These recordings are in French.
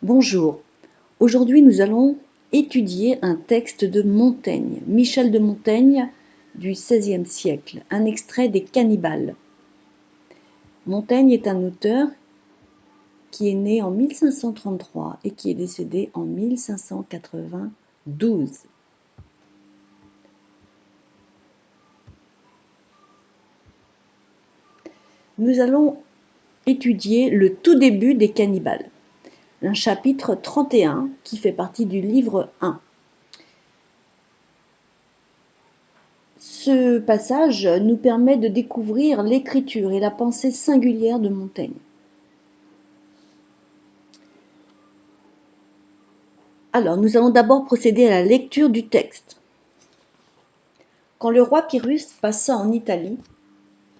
Bonjour, aujourd'hui nous allons étudier un texte de Montaigne, Michel de Montaigne du XVIe siècle, un extrait des Cannibales. Montaigne est un auteur qui est né en 1533 et qui est décédé en 1592. Nous allons étudier le tout début des Cannibales, un chapitre 31 qui fait partie du livre 1. Ce passage nous permet de découvrir l'écriture et la pensée singulière de Montaigne. Alors, nous allons d'abord procéder à la lecture du texte. Quand le roi Pyrrhus passa en Italie,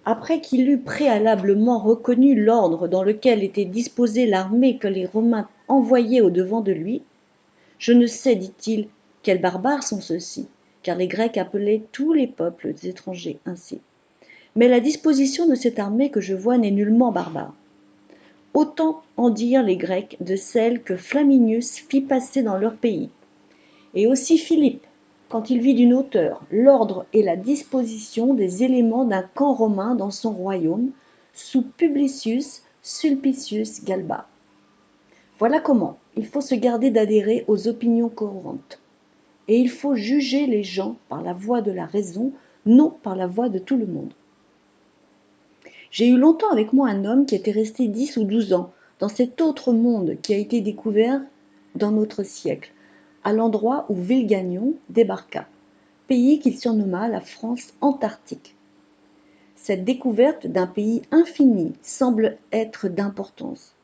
après qu'il eut préalablement reconnu l'ordre dans lequel était disposée l'armée que les Romains envoyaient au-devant de lui, « Je ne sais, dit-il, quels barbares sont ceux-ci, car les Grecs appelaient tous les peuples étrangers ainsi. Mais la disposition de cette armée que je vois n'est nullement barbare. Autant en dire les Grecs de celle que Flaminius fit passer dans leur pays. Et aussi Philippe, quand il vit d'une hauteur l'ordre et la disposition des éléments d'un camp romain dans son royaume, sous Publicius Sulpicius Galba. Voilà comment il faut se garder d'adhérer aux opinions courantes. Et il faut juger les gens par la voie de la raison, non par la voie de tout le monde. J'ai eu longtemps avec moi un homme qui était resté 10 ou 12 ans dans cet autre monde qui a été découvert dans notre siècle, à l'endroit où Villegaignon débarqua, pays qu'il surnomma la France antarctique. Cette découverte d'un pays infini semble être d'importance.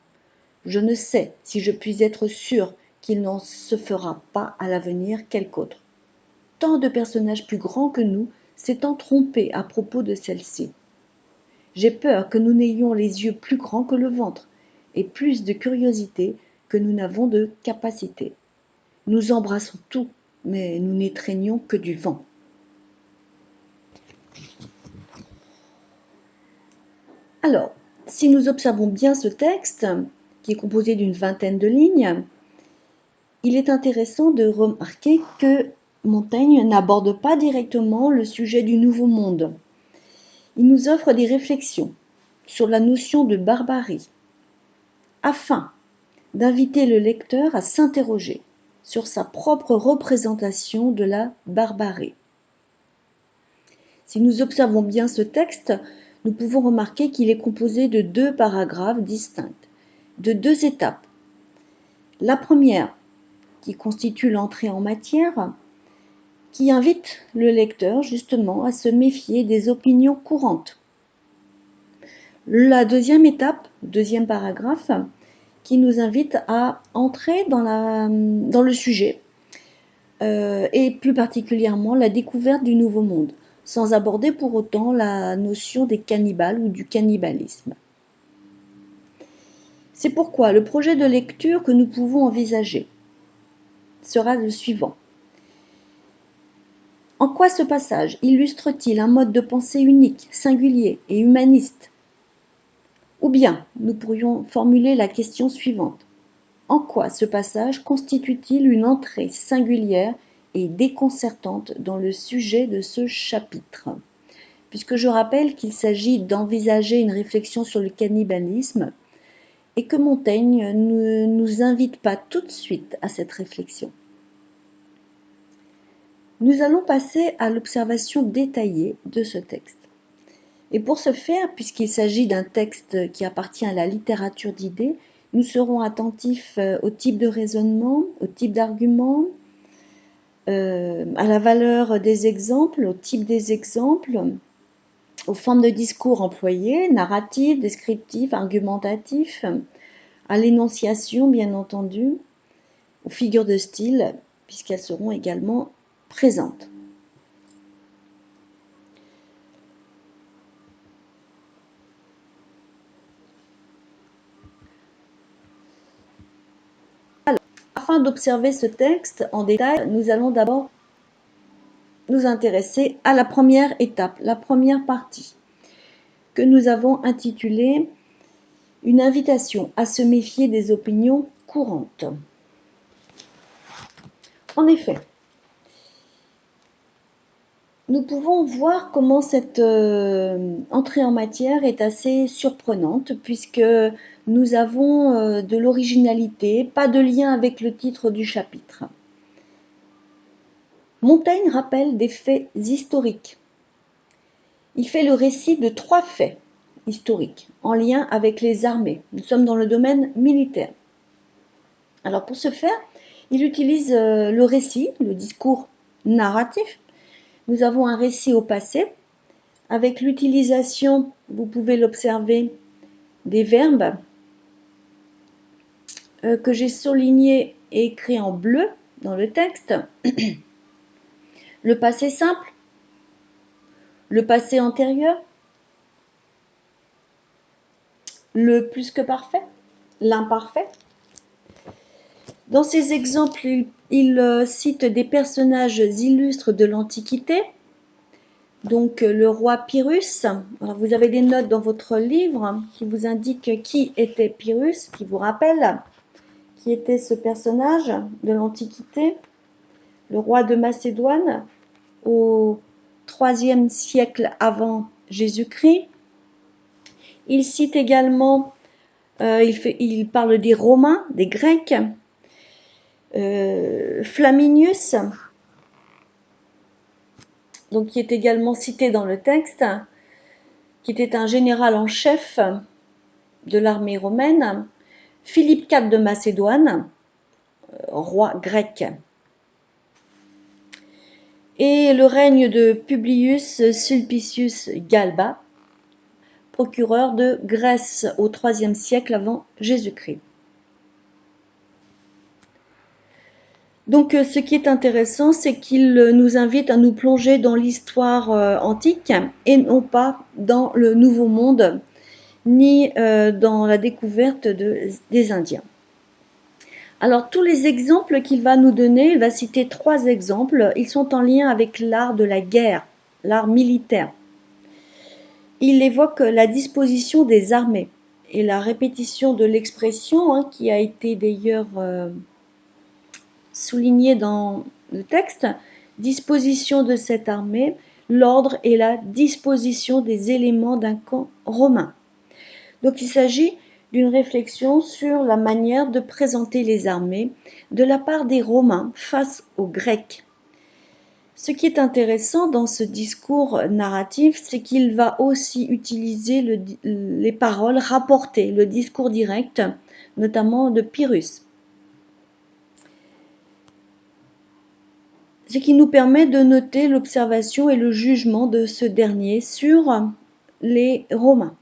Je ne sais si je puis être sûr qu'il n'en se fera pas à l'avenir quelque autre. Tant de personnages plus grands que nous s'étant trompés à propos de celle-ci. J'ai peur que nous n'ayons les yeux plus grands que le ventre, et plus de curiosité que nous n'avons de capacité. Nous embrassons tout, mais nous n'étreignons que du vent. Alors, si nous observons bien ce texte, qui est composé d'une vingtaine de lignes, il est intéressant de remarquer que Montaigne n'aborde pas directement le sujet du Nouveau Monde. Il nous offre des réflexions sur la notion de barbarie, afin d'inviter le lecteur à s'interroger sur sa propre représentation de la barbarie. Si nous observons bien ce texte, nous pouvons remarquer qu'il est composé de 2 paragraphes distincts, de 2 étapes. La première, qui constitue l'entrée en matière, qui invite le lecteur justement à se méfier des opinions courantes. La deuxième étape, 2e paragraphe, qui nous invite à entrer dans le sujet, et plus particulièrement la découverte du Nouveau Monde, sans aborder pour autant la notion des cannibales ou du cannibalisme. C'est pourquoi le projet de lecture que nous pouvons envisager sera le suivant. En quoi ce passage illustre-t-il un mode de pensée unique, singulier et humaniste? Ou bien, nous pourrions formuler la question suivante. En quoi ce passage constitue-t-il une entrée singulière et déconcertante dans le sujet de ce chapitre? Puisque je rappelle qu'il s'agit d'envisager une réflexion sur le cannibalisme et que Montaigne ne nous invite pas tout de suite à cette réflexion. Nous allons passer à l'observation détaillée de ce texte. Et pour ce faire, puisqu'il s'agit d'un texte qui appartient à la littérature d'idées, nous serons attentifs au type de raisonnement, au type d'argument, à la valeur des exemples, au type des exemples, aux formes de discours employées, narratif, descriptif, argumentatif, à l'énonciation bien entendu, aux figures de style, puisqu'elles seront également présentes. Alors, afin d'observer ce texte en détail, nous allons d'abord nous intéresser à la première étape, la première partie, que nous avons intitulée « Une invitation à se méfier des opinions courantes. En effet, nous pouvons voir comment cette entrée en matière est assez surprenante puisque nous avons de l'originalité, pas de lien avec le titre du chapitre. Montaigne rappelle des faits historiques. Il fait le récit de 3 faits historiques en lien avec les armées. Nous sommes dans le domaine militaire. Alors pour ce faire, il utilise le récit, le discours narratif. Nous avons un récit au passé avec l'utilisation, vous pouvez l'observer, des verbes que j'ai soulignés et écrits en bleu dans le texte. Le passé simple, le passé antérieur, le plus que parfait, l'imparfait. Dans ces exemples, il cite des personnages illustres de l'Antiquité, donc le roi Pyrrhus. Alors, vous avez des notes dans votre livre qui vous indiquent qui était Pyrrhus, qui vous rappelle qui était ce personnage de l'Antiquité, le roi de Macédoine au IIIe siècle avant Jésus-Christ. Il cite également, il parle des Romains, des Grecs, Flaminius, donc qui est également cité dans le texte, qui était un général en chef de l'armée romaine, Philippe IV de Macédoine, roi grec, et le règne de Publius Sulpicius Galba, procureur de Grèce au IIIe siècle avant Jésus-Christ. Donc ce qui est intéressant, c'est qu'il nous invite à nous plonger dans l'histoire antique et non pas dans le Nouveau Monde, ni dans la découverte des Indiens. Alors tous les exemples qu'il va nous donner, il va citer 3 exemples, ils sont en lien avec l'art de la guerre, l'art militaire. Il évoque la disposition des armées et la répétition de l'expression qui a été d'ailleurs soulignée dans le texte, disposition de cette armée, l'ordre et la disposition des éléments d'un camp romain. Donc il s'agit d'une réflexion sur la manière de présenter les armées de la part des Romains face aux Grecs. Ce qui est intéressant dans ce discours narratif, c'est qu'il va aussi utiliser les paroles rapportées, le discours direct, notamment de Pyrrhus. Ce qui nous permet de noter l'observation et le jugement de ce dernier sur les Romains.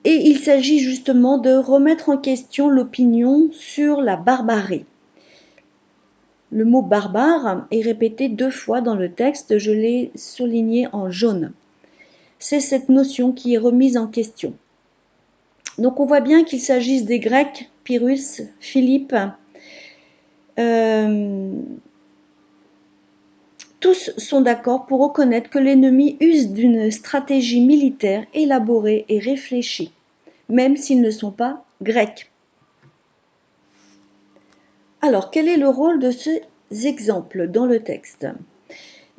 Et il s'agit justement de remettre en question l'opinion sur la barbarie. Le mot barbare est répété 2 fois dans le texte, je l'ai souligné en jaune. C'est cette notion qui est remise en question. Donc on voit bien qu'il s'agisse des Grecs, Pyrrhus, Philippe, tous sont d'accord pour reconnaître que l'ennemi use d'une stratégie militaire élaborée et réfléchie, même s'ils ne sont pas grecs. Alors, quel est le rôle de ces exemples dans le texte?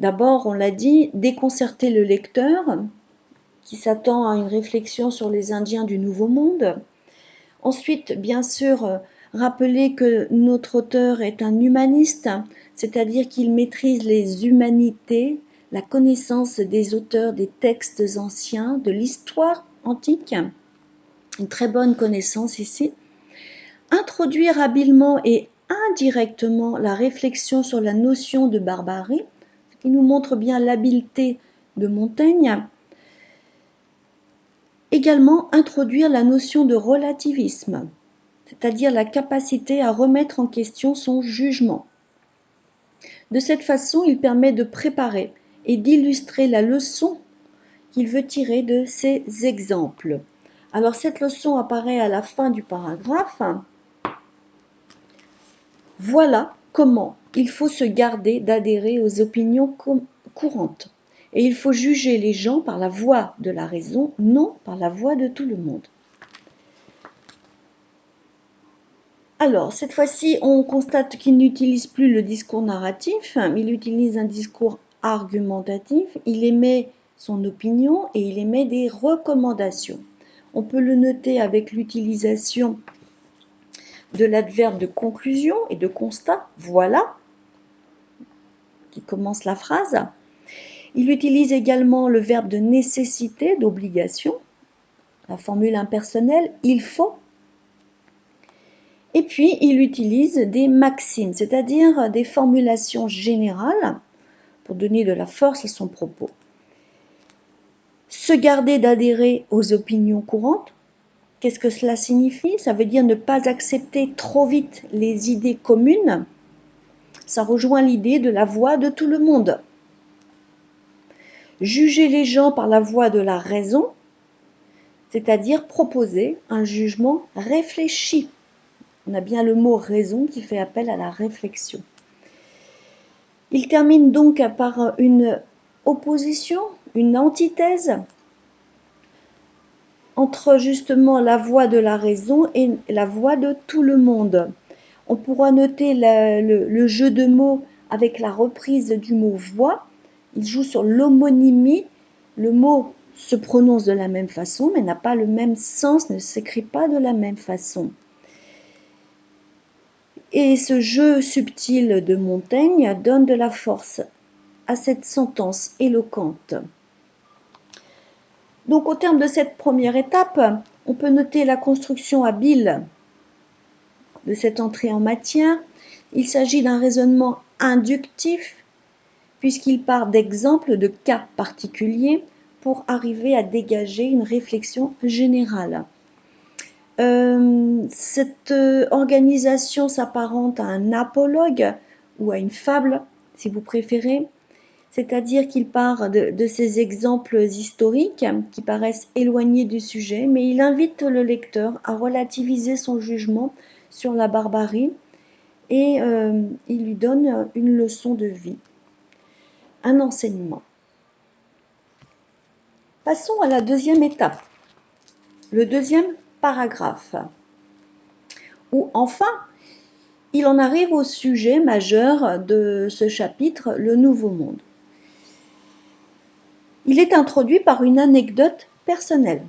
D'abord, on l'a dit, déconcerter le lecteur qui s'attend à une réflexion sur les Indiens du Nouveau Monde. Ensuite, bien sûr, rappeler que notre auteur est un humaniste, c'est-à-dire qu'il maîtrise les humanités, la connaissance des auteurs des textes anciens, de l'histoire antique, une très bonne connaissance ici. Introduire habilement et indirectement la réflexion sur la notion de barbarie, ce qui nous montre bien l'habileté de Montaigne. Également introduire la notion de relativisme, c'est-à-dire la capacité à remettre en question son jugement. De cette façon, il permet de préparer et d'illustrer la leçon qu'il veut tirer de ces exemples. Alors cette leçon apparaît à la fin du paragraphe. Voilà comment il faut se garder d'adhérer aux opinions courantes. Et il faut juger les gens par la voie de la raison, non par la voie de tout le monde. Alors, cette fois-ci, on constate qu'il n'utilise plus le discours narratif, il utilise un discours argumentatif, il émet son opinion et il émet des recommandations. On peut le noter avec l'utilisation de l'adverbe de conclusion et de constat, voilà, qui commence la phrase. Il utilise également le verbe de nécessité, d'obligation, la formule impersonnelle, il faut. Et puis, il utilise des maximes, c'est-à-dire des formulations générales pour donner de la force à son propos. Se garder d'adhérer aux opinions courantes, qu'est-ce que cela signifie? Ça veut dire ne pas accepter trop vite les idées communes. Ça rejoint l'idée de la voix de tout le monde. Juger les gens par la voie de la raison, c'est-à-dire proposer un jugement réfléchi. On a bien le mot raison qui fait appel à la réflexion. Il termine donc par une opposition, une antithèse entre justement la voix de la raison et la voix de tout le monde. On pourra noter le jeu de mots avec la reprise du mot voix. Il joue sur l'homonymie. Le mot se prononce de la même façon, mais n'a pas le même sens, ne s'écrit pas de la même façon. Et ce jeu subtil de Montaigne donne de la force à cette sentence éloquente. Donc au terme de cette première étape, on peut noter la construction habile de cette entrée en matière. Il s'agit d'un raisonnement inductif puisqu'il part d'exemples de cas particuliers pour arriver à dégager une réflexion générale. Cette organisation s'apparente à un apologue ou à une fable, si vous préférez, c'est-à-dire qu'il part de ces exemples historiques qui paraissent éloignés du sujet, mais il invite le lecteur à relativiser son jugement sur la barbarie et il lui donne une leçon de vie, un enseignement. Passons à la deuxième étape, le deuxième paragraphe, où enfin il en arrive au sujet majeur de ce chapitre, le Nouveau Monde. Il est introduit par une anecdote personnelle.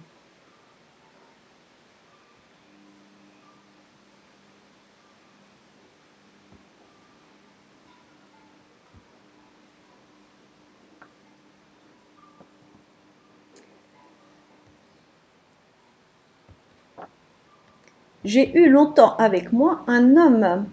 J'ai eu longtemps avec moi un homme.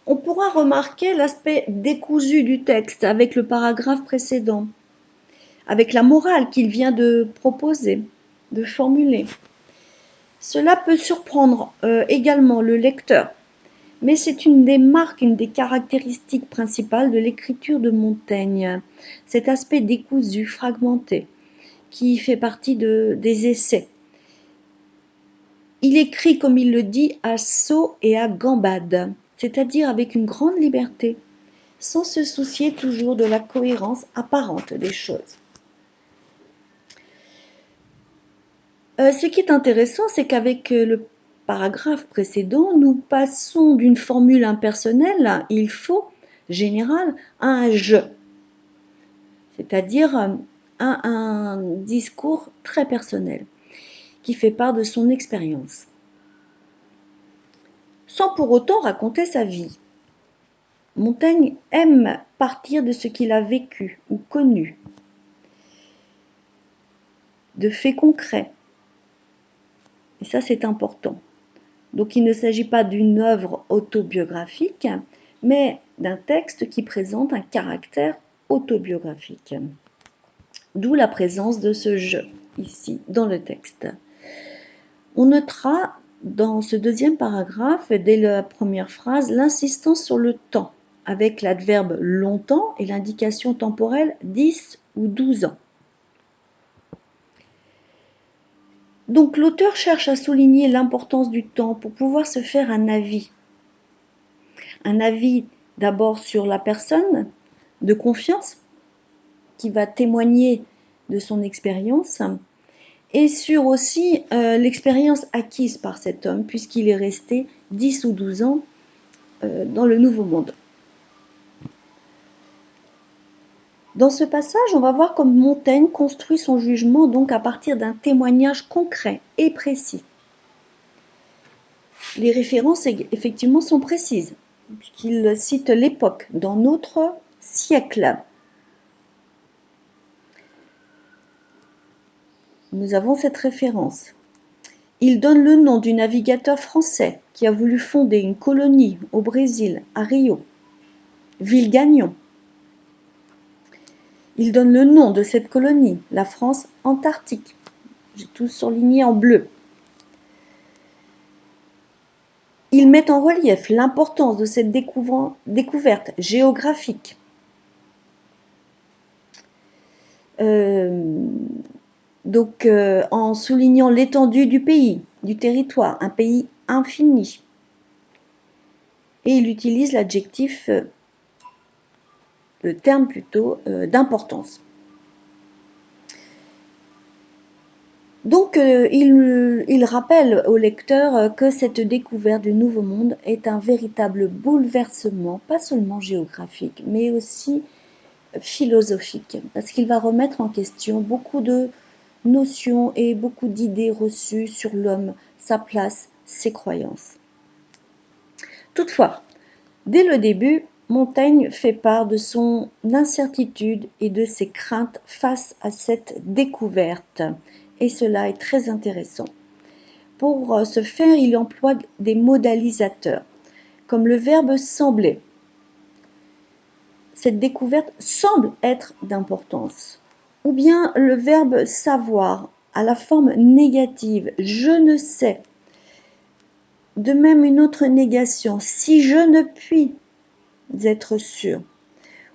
On pourra remarquer l'aspect décousu du texte avec le paragraphe précédent, avec la morale qu'il vient de proposer, de formuler. Cela peut surprendre également le lecteur, mais c'est une des marques, une des caractéristiques principales de l'écriture de Montaigne, cet aspect décousu, fragmenté, qui fait partie des essais. Il écrit, comme il le dit, à saut et à gambade, c'est-à-dire avec une grande liberté, sans se soucier toujours de la cohérence apparente des choses. Ce qui est intéressant, c'est qu'avec le paragraphe précédent, nous passons d'une formule impersonnelle, il faut, générale, à un je, c'est-à-dire un discours très personnel, qui fait part de son expérience, sans pour autant raconter sa vie. Montaigne aime partir de ce qu'il a vécu ou connu, de faits concrets. Et ça, c'est important. Donc, il ne s'agit pas d'une œuvre autobiographique, mais d'un texte qui présente un caractère autobiographique. D'où la présence de ce « je » ici, dans le texte. On notera dans ce deuxième paragraphe, dès la première phrase, l'insistance sur le temps, avec l'adverbe « longtemps » et l'indication temporelle « 10 ou 12 ans ». Donc l'auteur cherche à souligner l'importance du temps pour pouvoir se faire un avis d'abord sur la personne de confiance qui va témoigner de son expérience et sur aussi l'expérience acquise par cet homme puisqu'il est resté 10 ou 12 ans dans le Nouveau Monde. Dans ce passage, on va voir comme Montaigne construit son jugement donc à partir d'un témoignage concret et précis. Les références effectivement sont précises, puisqu'il cite l'époque dans notre siècle. Nous avons cette référence. Il donne le nom du navigateur français qui a voulu fonder une colonie au Brésil, à Rio, Ville-Gagnon. Il donne le nom de cette colonie, la France antarctique. J'ai tout surligné en bleu. Il met en relief l'importance de cette découverte géographique. En soulignant l'étendue du pays, du territoire, un pays infini. Et il utilise l'adjectif, le terme plutôt, d'importance. Donc, il rappelle au lecteur que cette découverte du Nouveau Monde est un véritable bouleversement, pas seulement géographique, mais aussi philosophique, parce qu'il va remettre en question beaucoup de notions et beaucoup d'idées reçues sur l'homme, sa place, ses croyances. Toutefois, dès le début, Montaigne fait part de son incertitude et de ses craintes face à cette découverte. Et cela est très intéressant. Pour ce faire, il emploie des modalisateurs, comme le verbe sembler. Cette découverte semble être d'importance. Ou bien le verbe savoir, à la forme négative, je ne sais. De même une autre négation, si je ne puis être sûr.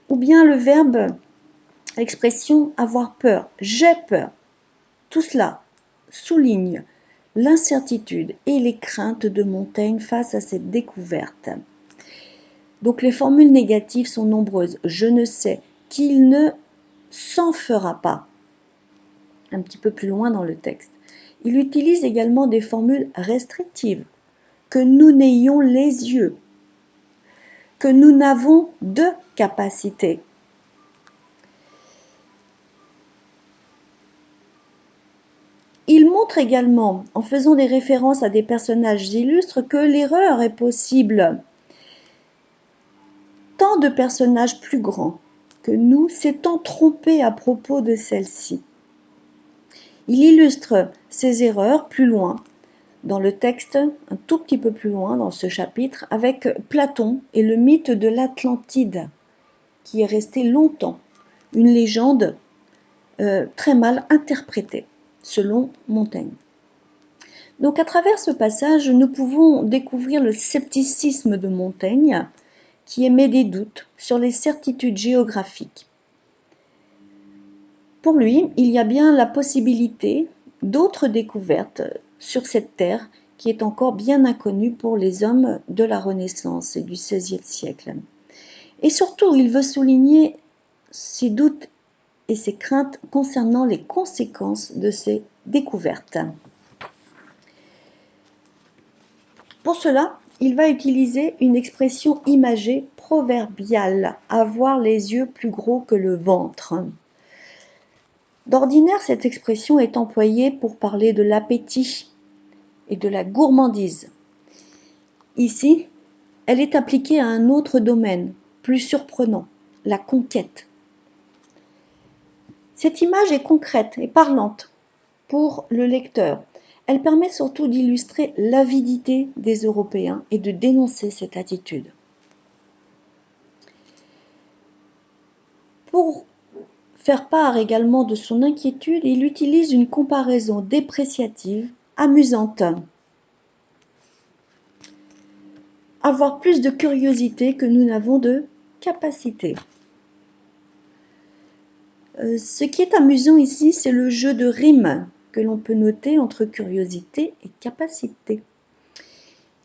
Ou bien le verbe, l'expression avoir peur, j'ai peur. Tout cela souligne l'incertitude et les craintes de Montaigne face à cette découverte. Donc les formules négatives sont nombreuses. Je ne sais, qu'il ne s'en fera pas. Un petit peu plus loin dans le texte. Il utilise également des formules restrictives. Que nous n'ayons les yeux. Que nous n'avons de capacité. Il montre également, en faisant des références à des personnages illustres, que l'erreur est possible. Tant de personnages plus grands que nous s'étant trompés à propos de celle-ci. Il illustre ces erreurs plus loin, dans le texte, un tout petit peu plus loin dans ce chapitre, avec Platon et le mythe de l'Atlantide, qui est resté longtemps une légende très mal interprétée, selon Montaigne. Donc à travers ce passage, nous pouvons découvrir le scepticisme de Montaigne, qui émet des doutes sur les certitudes géographiques. Pour lui, il y a bien la possibilité d'autres découvertes sur cette terre qui est encore bien inconnue pour les hommes de la Renaissance et du XVIe siècle. Et surtout, il veut souligner ses doutes et ses craintes concernant les conséquences de ces découvertes. Pour cela, il va utiliser une expression imagée proverbiale, avoir les yeux plus gros que le ventre. D'ordinaire, cette expression est employée pour parler de l'appétit et de la gourmandise. Ici, elle est appliquée à un autre domaine, plus surprenant, la conquête. Cette image est concrète et parlante pour le lecteur. Elle permet surtout d'illustrer l'avidité des Européens et de dénoncer cette attitude. Pour faire part également de son inquiétude, il utilise une comparaison dépréciative, amusante. Avoir plus de curiosité que nous n'avons de capacité. Ce qui est amusant ici, c'est le jeu de rimes que l'on peut noter entre curiosité et capacité.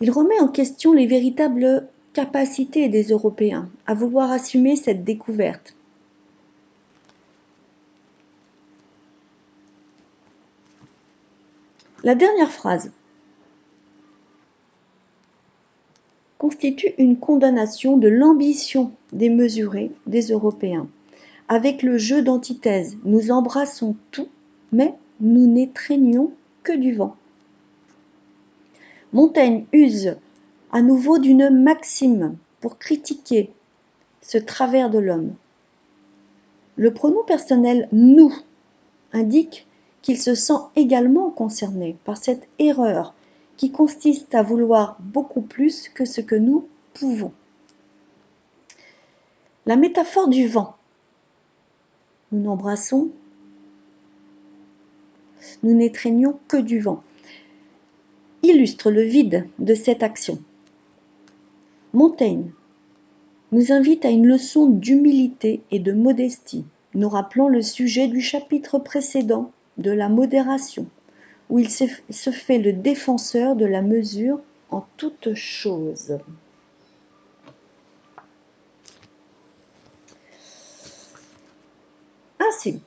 Il remet en question les véritables capacité des Européens à vouloir assumer cette découverte. La dernière phrase constitue une condamnation de l'ambition démesurée des Européens. Avec le jeu d'antithèse, nous embrassons tout, mais nous n'étreignons que du vent. Montaigne use à nouveau d'une maxime pour critiquer ce travers de l'homme. Le pronom personnel « nous » indique qu'il se sent également concerné par cette erreur qui consiste à vouloir beaucoup plus que ce que nous pouvons. La métaphore du vent. Nous n'embrassons, nous n'étreignons que du vent, illustre le vide de cette action. Montaigne nous invite à une leçon d'humilité et de modestie, nous rappelant le sujet du chapitre précédent de la modération, où il se fait le défenseur de la mesure en toutes choses. Ainsi,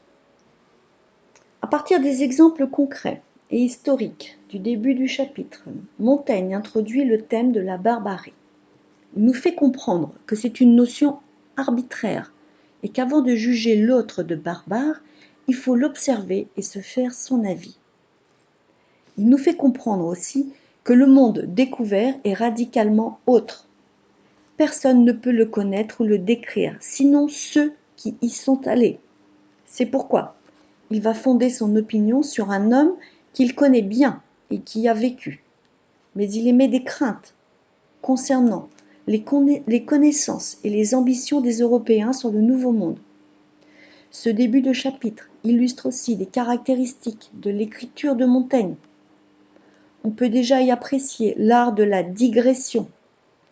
à partir des exemples concrets et historiques du début du chapitre, Montaigne introduit le thème de la barbarie. Il nous fait comprendre que c'est une notion arbitraire et qu'avant de juger l'autre de barbare, il faut l'observer et se faire son avis. Il nous fait comprendre aussi que le monde découvert est radicalement autre. Personne ne peut le connaître ou le décrire, sinon ceux qui y sont allés. C'est pourquoi il va fonder son opinion sur un homme qu'il connaît bien et qui a vécu. Mais il émet des craintes concernant les connaissances et les ambitions des Européens sur le Nouveau Monde. Ce début de chapitre illustre aussi les caractéristiques de l'écriture de Montaigne. On peut déjà y apprécier l'art de la digression.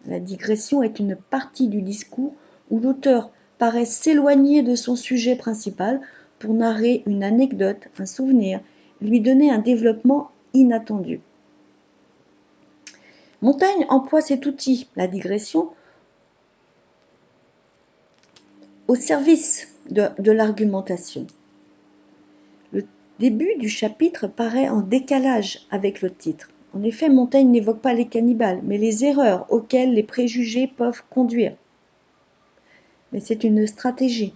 La digression est une partie du discours où l'auteur paraît s'éloigner de son sujet principal pour narrer une anecdote, un souvenir, lui donner un développement inattendu. Montaigne emploie cet outil, la digression, au service de l'argumentation. Le début du chapitre paraît en décalage avec le titre. En effet, Montaigne n'évoque pas les cannibales, mais les erreurs auxquelles les préjugés peuvent conduire. Mais c'est une stratégie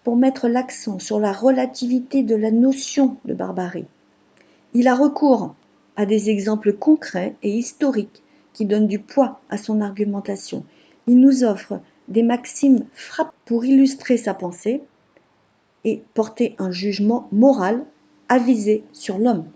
pour mettre l'accent sur la relativité de la notion de barbarie. Il a recours à des exemples concrets et historiques qui donnent du poids à son argumentation. Il nous offre des maximes frappantes pour illustrer sa pensée et porter un jugement moral avisé sur l'homme.